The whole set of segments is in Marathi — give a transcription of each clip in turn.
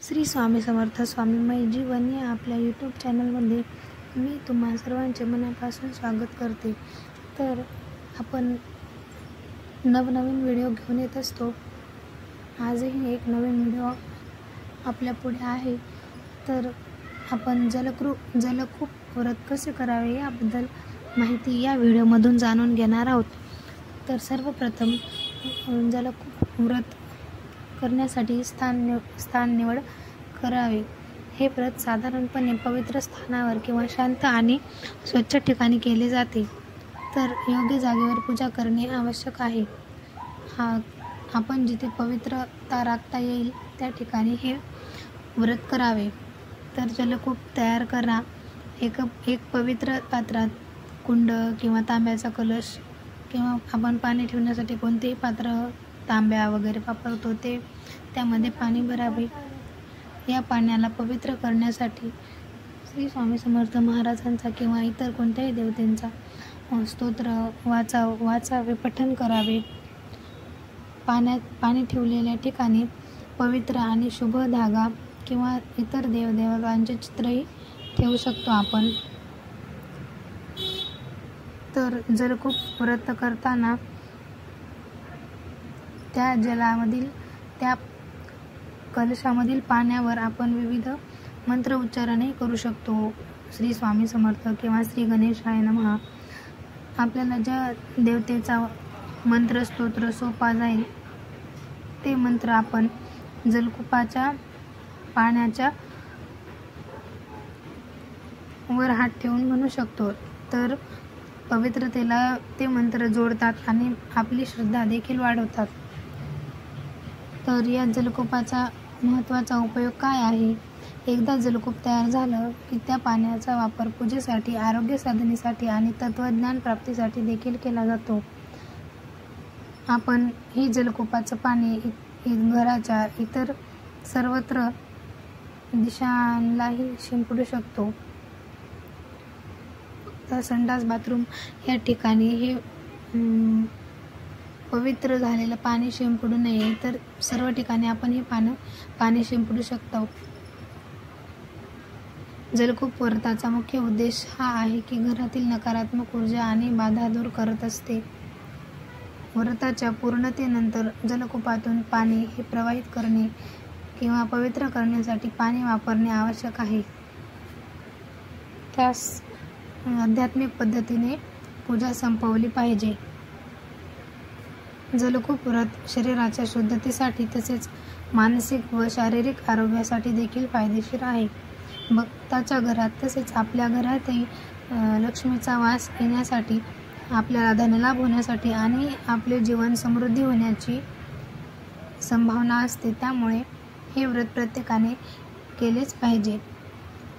श्री स्वामी समर्थ स्वामीमय जीवन या आपल्या यूट्यूब चॅनलमध्ये मी तुम्हा सर्वांचे मनापासून स्वागत करते। तर आपण नवनवीन व्हिडिओ घेऊन येत असतो। आजही एक नवीन व्हिडिओ आपल्या पुढे आहे। तर आपण जलकूप व्रत कसे करावे याबद्दल माहिती या व्हिडिओमधून जाणून घेणार आहोत। तर सर्वप्रथम जलकूप व्रत करण्यासाठी स्थान निवड करावे। हे व्रत साधारणपणे पवित्र स्थानावर किंवा शांत आणि स्वच्छ ठिकाणी केले जाते। तर योग्य जागेवर पूजा करणे आवश्यक आहे। आपण जिथे पवित्रता राखता येईल त्या ठिकाणी हे व्रत करावे। तर जलकूप तयार करा। एक पवित्र पात्रात कुंड किंवा तांब्याचा कलश किंवा आपण पाणी ठेवण्यासाठी कोणतेही पात्र तांब्या वगैरे वापरतो ते त्यामध्ये पाणी भरावे। या पाण्याला पवित्र करण्यासाठी श्री स्वामी समर्थ महाराजांचा किंवा इतर कोणत्याही देवतेंचा स्तोत्र वाचावे पठण करावे। पाणी ठेवलेल्या ठिकाणी पवित्र आणि शुभ धागा किंवा इतर देवदेवतांचे चित्रही ठेवू शकतो आपण। तर जलकूप व्रत करताना त्या कलशामधील पाण्यावर आपण विविध मंत्र उच्चारणही करू शकतो। श्री स्वामी समर्थ किंवा श्री गणेशाय नमः। आपल्याला ज्या देवतेचा मंत्र स्तोत्र सोपा जाईल ते मंत्र आपण जलकूपाच्या पाण्याच्या वर हात ठेवून म्हणू शकतो। तर पवित्रतेला ते मंत्र जोडतात आणि आपली श्रद्धा देखील वाढवतात। तर या जलकूपाचा महत्त्वाचा उपयोग काय आहे? एकदा जलकूप तयार झालं की त्या पाण्याचा वापर पूजेसाठी, आरोग्य साधनेसाठी आणि तत्वज्ञान प्राप्तीसाठी देखील केला जातो। आपण ही जलकूपाचं पाणी घराच्या इतर सर्वत्र दिशांनाही शिंपडू शकतो। तर संडास बाथरूम या ठिकाणी हे पवित्र झालेलं पाणी शिंपडू नये। तर सर्व ठिकाणी आपण हे पाणी शिंपडू शकतो। जलकूप व्रताचा मुख्य उद्देश हा आहे की घरातील नकारात्मक ऊर्जा आणि बाधा दूर करत असते। व्रताच्या पूर्णतेनंतर जलकूपातून पाणी हे प्रवाहित करणे किंवा पवित्र करण्यासाठी पाणी वापरणे आवश्यक आहे। त्यास आध्यात्मिक पद्धतीने पूजा संपवली पाहिजे। जलकूप व्रत शरीराच्या शुद्धतेसाठी तसेच मानसिक व शारीरिक आरोग्यासाठी देखील फायदेशीर आहे। भक्ताच्या घरात तसेच आपल्या घरातही लक्ष्मीचा वास येण्यासाठी, आपल्याला धनलाभ होण्यासाठी आणि आपले जीवन समृद्धी होण्याची संभावना असते। त्यामुळे हे व्रत प्रत्येकाने केलेच पाहिजे।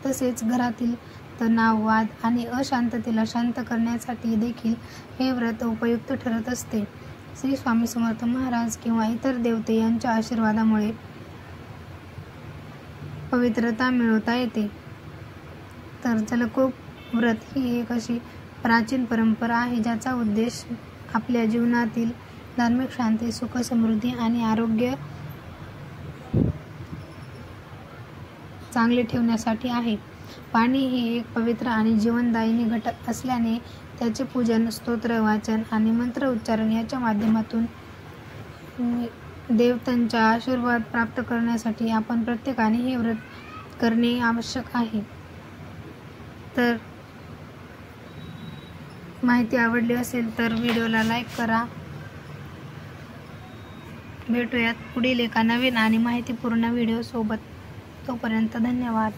तसेच घरातील तणाव, वाद आणि अशांततेला शांत करण्यासाठी देखील हे व्रत उपयुक्त ठरत असते। श्री स्वामी समर्थ महाराज किंवा इतर देवते यांच्या आशीर्वादामुळे पवित्रता मिळवता येते। तर जलकूप व्रत ही एक अशी प्राचीन परंपरा आहे ज्याचा उद्देश आपल्या जीवनातील धार्मिक शांती, सुख, समृद्धी आणि आरोग्य चांगले ठेवण्यासाठी आहे। पाणी हे एक पवित्र आणि जीवनदायिनी घटक असल्याने त्याचे पूजन, स्तोत्र वाचन आणि मंत्र उच्चारण याच्या माध्यमातून देवतांचा आशीर्वाद प्राप्त करण्यासाठी आपण प्रत्येकाने हे व्रत करणे आवश्यक आहे। तर माहिती आवडली असेल तर व्हिडिओला लाईक करा। भेटूयात पुढील एका नवीन आणि माहितीपूर्ण व्हिडिओ सोबत। तोपर्यंत धन्यवाद।